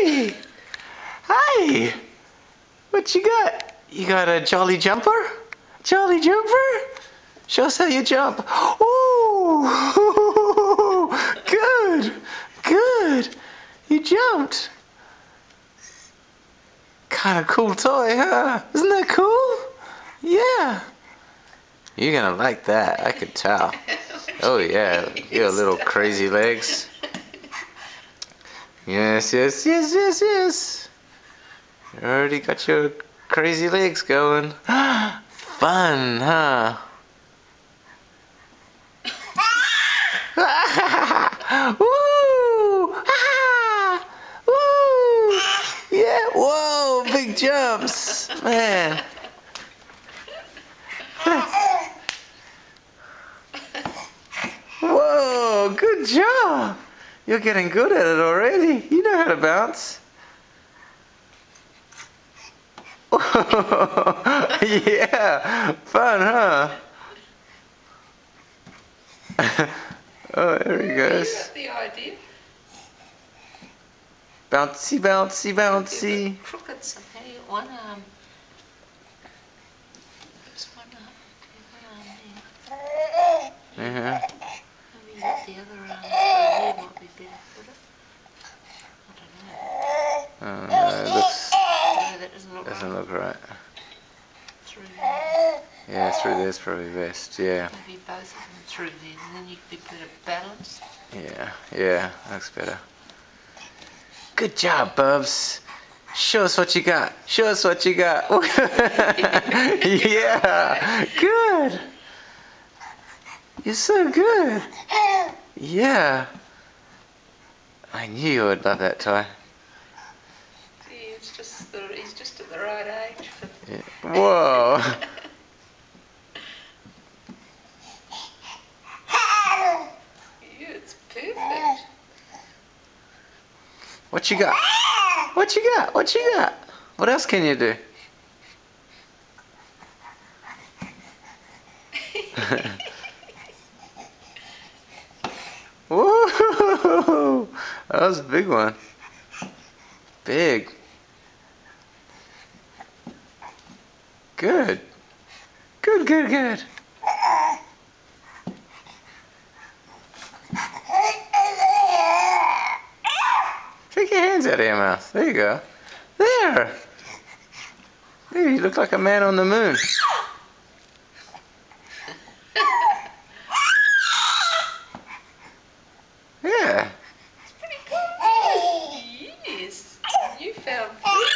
Hey! Hi! What you got? You got a jolly jumper? Jolly jumper? Show us how you jump. Ooh! Good! Good! You jumped! Kind of cool toy, huh? Isn't that cool? Yeah! You're gonna like that, I could tell. Oh yeah, you got little crazy legs. Yes, yes, yes, yes, yes. You already got your crazy legs going. Fun, huh? Woo! Ah! Woo! Yeah, whoa, big jumps. Man. Whoa, good job. You're getting good at it already. You know how to bounce. Yeah, fun, huh? Oh, there he goes. You got the idea. Bouncy, bouncy, bouncy. Crooked somehow. One arm. There's one arm. The other arm there. Maybe the other arm there might be better, would it? I don't know. Oh, no, it looks... No, that Doesn't look right. Through there. Yeah, through there's probably best, yeah. Maybe both of them through there, and then you'd be better balanced. Yeah, looks better. Good job, Bubs. Show us what you got. Show us what you got. Yeah, good. You're so good. Yeah. I knew you would love that toy. See, he's just at the right age. Yeah. Whoa. Yeah, it's perfect. What you got? What you got? What you got? What else can you do? Whoa! That was a big one. Big. Good. Good, good, good. Take your hands out of your mouth. There you go. There. There, you look like a man on the moon. Yeah. It's pretty cool. Yes. You found food.